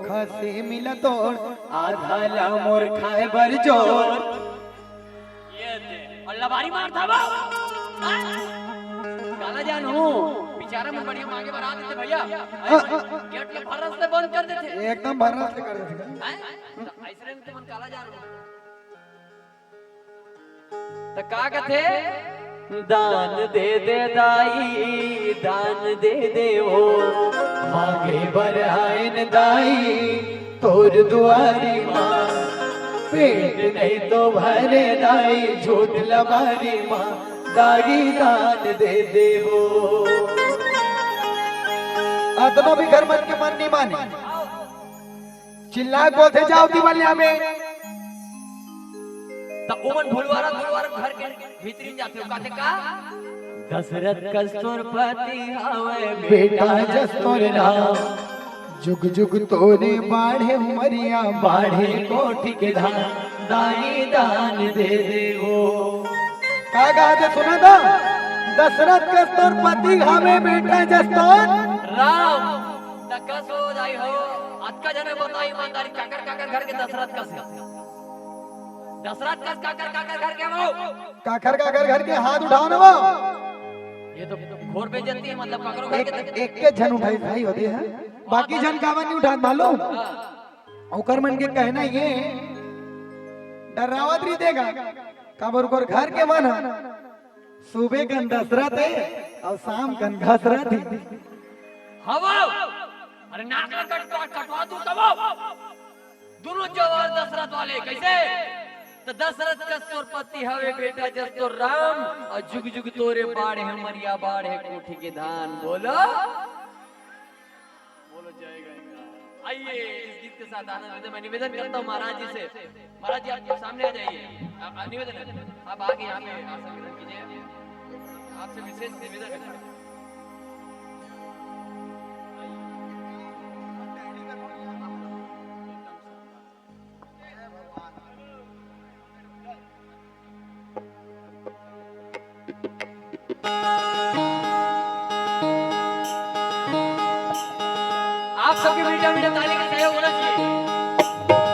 खसे मिला तोड़ आधा ला मोर खाए बर जोर ये दे और लबारी मार था वो काला जान हूँ बेचारा मन बढ़िया मांगे बना देते भैया गेट में भरस से बंद कर देते एकदम भरस से कर देते ऐसे में मन काला जान तो का कहते दान दे दे दाई दान दे दे वो मांगे बर आयन दाई तोर दुआरी माँ पेट नहीं तो भरे दाई झूठ लबारी माँ दाई दान दे दे वो अतनो भी घर मन के मन नहीं माने चिल्ला बोलते जाओ दिवालिया में तो ओमन भुलवारा घर के भीतरी जाते हो कहते का दशरथ कस्तूरपति हावे बेटा जस्तोर नाम जुग जुग तोरे बाढ़े उमरिया बाढ़े कोठी के धान दाई दान दे दे वो का गाते सुना था दशरथ कस्तूरपति हावे बेटा जस्तोर राम तकस हो जाई हो आज का जने बताई ईमानदारी काकर घर के दशरथ कस दशरथ कस काकर घर के वो काकर घर के हाथ उठाओ ना वो ये तो घोर बेइज्जती है मतलब काकरो घर के एक के जन उठाई भाई होते हैं बाकी जन कावन नहीं उठा मालूम औकर मन के कहना ये डरावत नहीं देगा काबर को घर के मन सुबह कन दशरथ है और शाम कन घसरत है हवा अरे नाक कटवा दूं कब दोनों जवान दशरथ वाले कैसे तो दशरथ कस्तूरपति हवे बेटा जस्तोर राम और जुग जुग तोरे बाढ़ है मरिया बाढ़ है कोठी के धान बोलो जाएगा आइए इस गीत के साथ आनंद मैं निवेदन करता हूँ महाराज जी से महाराज जी आप सामने आ जाइए निवेदन आप आगे यहाँ पे आसन कीजिए आपसे विशेष निवेदन करता हूँ आप सबके मीडिया मीडिया ताली का सहयोग होना चाहिए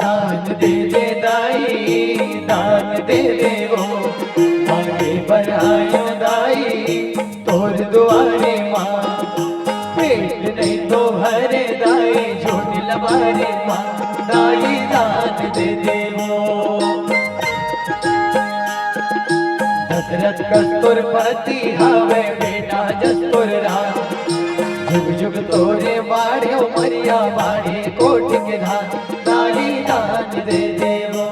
दान दे दे दाई दान दे दे वो बनायो दाई तोर दुआरे माँ पेट नहीं तो भरे दाई झूठ लबारे माँ दाई दान दे दे वो दशरथ कस्तूरपति हावे बेटा जस्तोर राम जुग जुग तोरे बाढ़े उमरिया बाढ़े कोट के धान दाई दान दे दे वो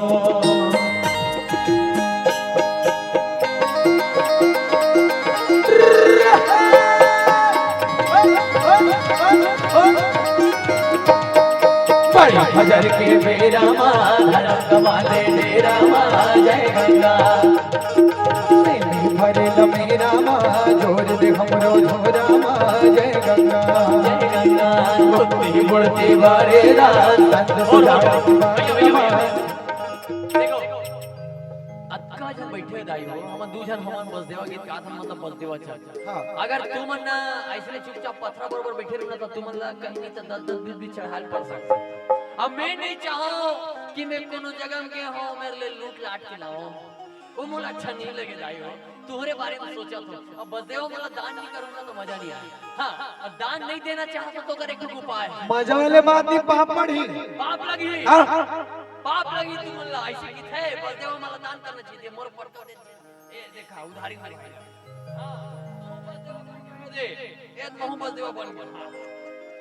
बड़ा फजर के बेरा माँ धर्म कमाले डेरा माँ जय गंगा भरे मेरा माँ जोर दे हमरो झोरा माँ जय गंगा बुद्धि बुढ़ती बारे रात देखो अक्का जन बैठे दाई हो हम दू जन हमन बस देवा गीत का मतलब बस देवा अच्छा अगर तू मन ऐसे चुपचाप पथरा बरोबर बैठे रहना तो तू मन ला कहीं तो 10-10 20 चढ़ाल पड़ सकता अब मैं नहीं चाहूं कि मैं कोनो जगह के हो मेरे लिए लूट लाट के लाओ वो मुझे अच्छा नहीं लगे दाई हो तुम्हारे बारे में सोचा तो अब बस देव मतलब दान नहीं करूंगा तो मजा नहीं आएगा हाँ अब दान नहीं देना चाहता तो कर एक उपाय मजा वाले बात नहीं पाप पड़ी पाप लगी पाप लगी तू मुल्ला ऐसे की थे बस देव मतलब दान करना चाहिए मोर पर तो ए देखा उधारी मारी हां बस देव दे ए मोहम्मद देव बन गया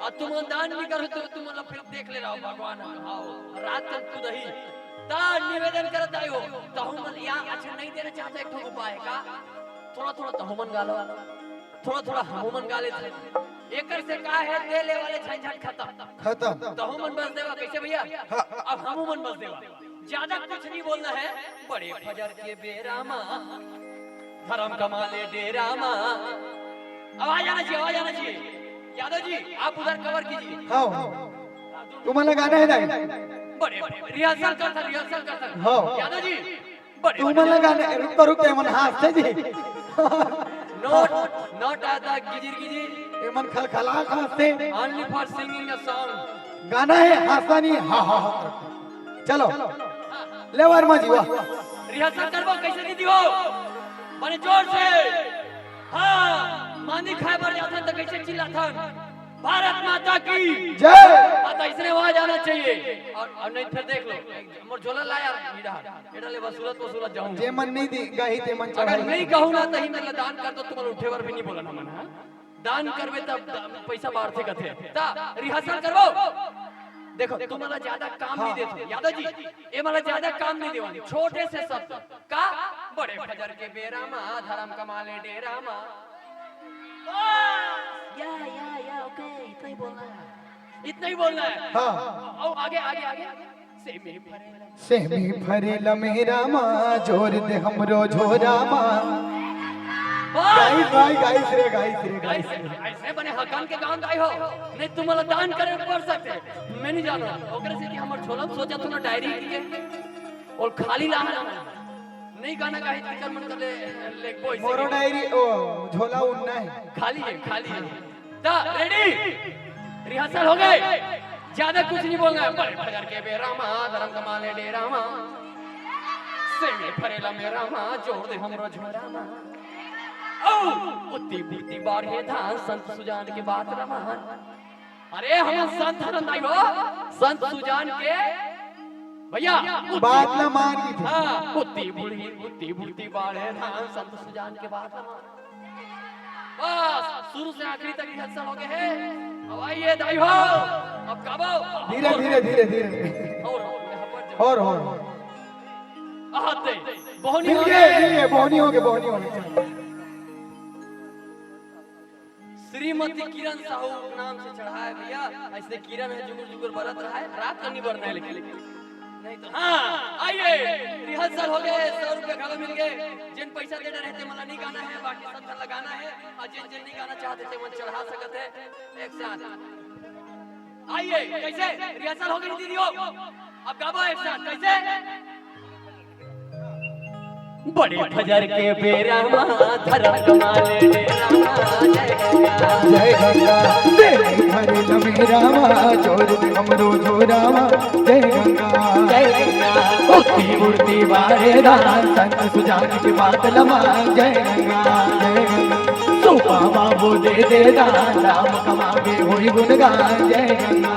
अब तुम दान नहीं करो तो तुम मतलब फिर देख ले रहा हो भगवान आओ रात तक तू दही ता निवेदन करत आयो तो हम या अच्छा नहीं देना चाहता एक उपाय का थोड़ा थोड़ा तो हमन गालो थोड़ा थोड़ा हमन गाले थे एकर से का है देले वाले झंझट खत्म तो हमन बस देवा कैसे भैया अब हमन बस देवा ज्यादा कुछ नहीं बोलना है बड़े फजर के बेरा मां धर्म कमाले डेरा माँ। आवाज आना चाहिए, आवाज आना चाहिए। यादव जी आप उधर कवर कीजिए। हाँ तुम्हाला गाणं आहे नाही बड़े रिहर्सल करता हो। यादव जी बड़े तुम्हाला गाणं रुकता रुकता मन हासते जी नोट नोट आता गिजिर गिजिर ये मन खलखला हंसते only for singing a song. गाना है हासानी हा हा हा चलो ले वार माझी वाह रिहर्सल करबो कैसे दीदी हो बड़े जोर से। हाँ मानी खाए बर जाथन तो कैसे चिल्लाथन भारत माता की जय आता इसने आवाज आना चाहिए। और नहीं फिर देख लो मोर झोला लाया मीडा एडा ले वसूलत जाऊं। जे मन नहीं दी गाही ते मन अगर चढ़ाई नहीं कहूं ना तही में दान कर दो तुम्हारे उठे वर भी नहीं बोला ना मन। हाँ? दान करबे तब पैसा बाढ़ते कथे ता रिहर्सल करबो। देखो तुम्हारा ज्यादा काम नहीं देते यादव जी ये मला ज्यादा काम नहीं देवा छोटे से शब्द का बड़े फजर के बेरा मा धर्म कमाले डेरा मा। या ओके इतना ही बोलना है। हाँ आओ आगे आगे आगे से में फरेला मेरा माँ जोर दे हमरो झोरा माँ गाइस रे ऐसे बने हकान के गान गाई हो नहीं तुम्हारा दान करे पड़ सकते मैं नहीं जानो ओकरे से कि हमर छोला सोचा तू ना डायरी के और खाली ला नहीं गाना गाई टीचर मन कर ले कोई मोरो डायरी ओ झोला उन्ना है खाली है ता रेडी रिहर्सल हो गए ज्यादा कुछ नहीं बोलना है। बड़े फजर के बेरा मां धर्म कमाले डेरा मां से में फरेला मेरा मां जोड़ दे हमरो झोरा मां। ओ उती बुती बाढ़े धान संत सुजान के बात रमान। अरे हम संत नहीं हो संत सुजान के भैया बात ना मान की थी। हाँ उती बुती बाढ़े धान संत सुजान के बात रमान। बस शुरू से आखिरी तक रिहर्सल हो गए हैं। अब आइए दाई हो अब गाओ धीरे और आहते बोहनी हो गए श्रीमती किरण साहू नाम से चढ़ा है भैया। ऐसे किरण है जुगुर बरत रहा है रात का नहीं बढ़ना है लेकिन नहीं तो हाँ आइए रिहर्सल हो गए 100 रुपए खाना मिल गए। जिन पैसा देना रहते मला नहीं गाना है बाकी सब लगाना है और जिन नहीं गाना चाहते थे वो चढ़ा सकते हैं एक साथ। आइए कैसे रिहर्सल हो गई दीदी हो अब गाओ एक साथ कैसे। बड़े फजर के बेरा मां धर्म कमाले डेरा मां जय गंगा फरेला मेरा माँ जोर दे हमरो झोरा माँ जय गंगा उठी उड़ती बारे दान संत सुजान की बात लमा जय गंगा सुपा बाबू दे दान राम कमावे होई गुणगान जय गंगा।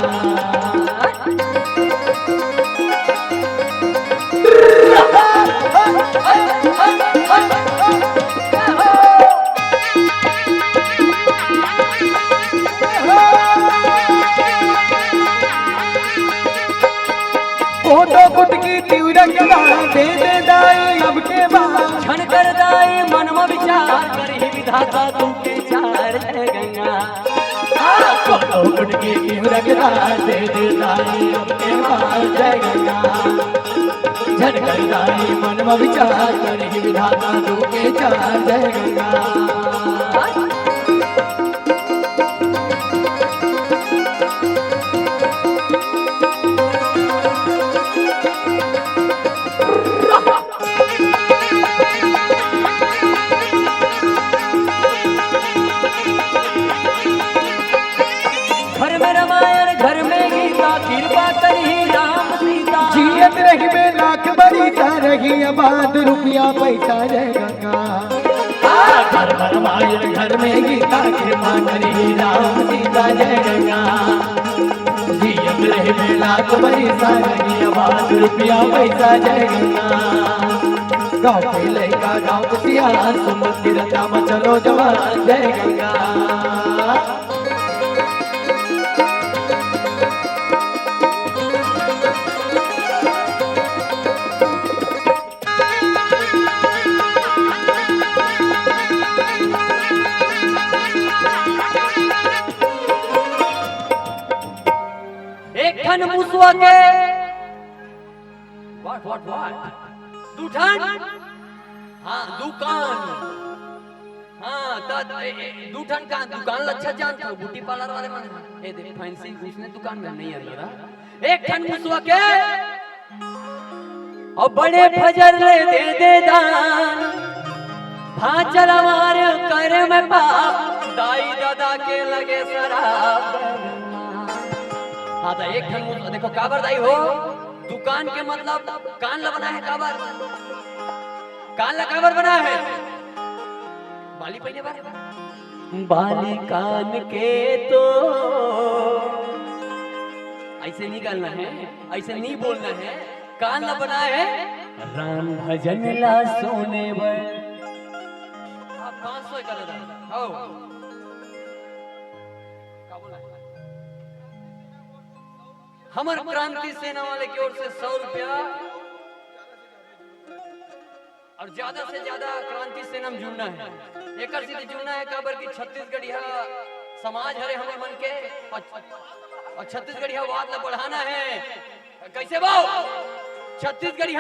फोटो कुटकी तिवरक दे दाई अब के बाद क्षण कर दाई मन में विचार करी विधाता तू के चार जय गंगा। फोटो कुटकी तिवरक दे दाई अब के बाद जय गंगा झन कर दाई मन में विचार करी विधाता तू के चार जय गंगा। रही आबाद रुपया पैसा जय गंगा घर मायर घर में गीता कृपा करी राम सीता जय गंगा जियत रही बेला तो पैसा रही आबाद रुपया पैसा जय गंगा। गाँव के लड़का गाँव के सियान सुमत गिरता चलो जवान जय गंगा। खन मुसवा के what दूठन हाँ दुकान, हाँ दूठन का दुकान अच्छा जानता हूँ, ब्यूटी पार्लर वाले मन ए देख फैंसी उसने दुकान में नहीं अंदर एक ठन मुसवा के और बड़े फजर ले दे दान भाचल हमारे कर में पाप दाई दादा के लगे शराब। हाँ तो एक ठन मुसवा देखो काबर दाई हो दुकान के मतलब कान ला बना है काबर, कान ला काबर बना है बाली पहले बाली कान के तो ऐसे नहीं करना है, ऐसे नहीं बोलना है, कान ला बना है राम भजन ला सोने बर। आप 500 कर रहा हो क्या बोला हमर क्रांति सेना वाले की ओर से 100 रुपया और ज्यादा से ज्यादा क्रांति सेना में जुड़ना है, एक सीधे जुड़ना है काबर की छत्तीसगढ़ यह समाज हरे हमें मन के और छत्तीसगढ़ यह वाद ला बढ़ाना है कैसे बाओ छत्तीसगढ़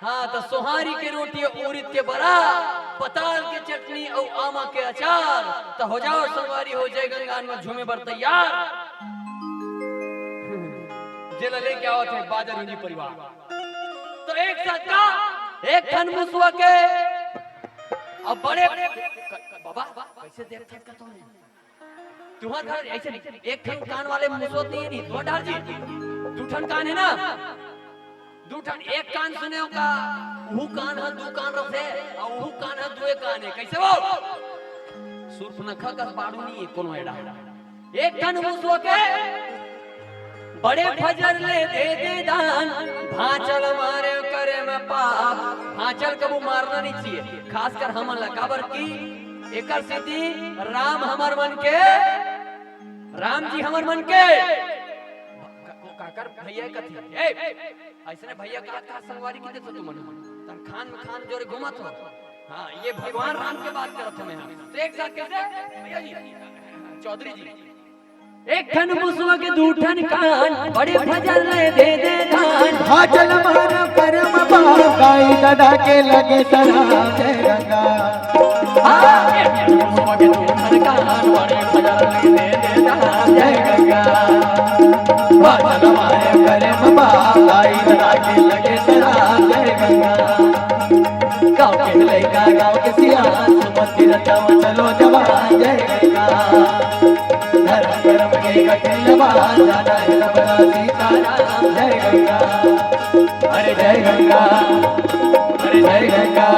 हाँ तो सोहारी के रोटी उड़द के बड़ा पताल के चटनी और आमा के अचार तो हो जाओ संगवारी हो जाए गंगान में झूमे बर तैयार। जेल लेके आओ थे बादल हिंदी परिवार तो एक साथ का एक ठन मुसवा के अब बड़े बाबा कैसे देख सकता तो तुम्हारा घर ऐसे एक ठन कान वाले मुसवत नहीं दो डाल जी दो ठन कान है ना दो ठन एक कान सुने होगा वो कान है दो कान रखे और वो कान है दो कान है कैसे वो सूर्पनखा का बाड़ू नहीं है कोनो एड़ा एक ठन मुसवा के बड़े फजर ले दे दान भाचल मारे करे में पाप भाचल कबू मारना नहीं चाहिए खासकर हमन ला काबर की एकर सिद्धि राम हमर मन के राम जी हमर मन के काकर भैया कथी ऐसने भैया का संगवारी की देतो तुमन तन खान जोरे घुमत हो। हां ये भगवान राम के बात करत हमें तो एक साथ कैसे भैया जी चौधरी जी एक ठन मुसवा के दू ठन कान बड़े फजल ले दे दान भाचल मार परम पाप दाई दादा के लगे शराब जय गंगा। एक ठन मुसवा के दू ठन कान बड़े फजल ले दे दान जय गंगा भाचल मार परम पाप दाई दादा के लगे शराब जय गंगा। गाँव के लड़का गाँव के सियान सुमति रचम चलो जवान जय गंगा। धर्म कर्म के कठिन बात जाना है सबरा सीताराम जय गंगा। अरे जय गंगा अरे जय गंगा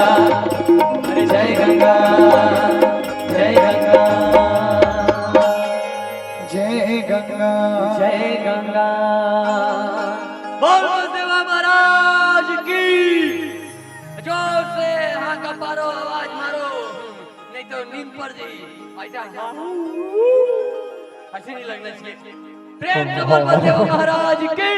अरे जय गंगा जय गंगा जय गंगा जय गंगा। बोल देवा महाराज की जोर से हाँ का पारो आवाज मारो नहीं तो नींद पड़ जाएगी ऐसे नहीं लगना चाहिए। प्रेम से बोल देवा महाराज की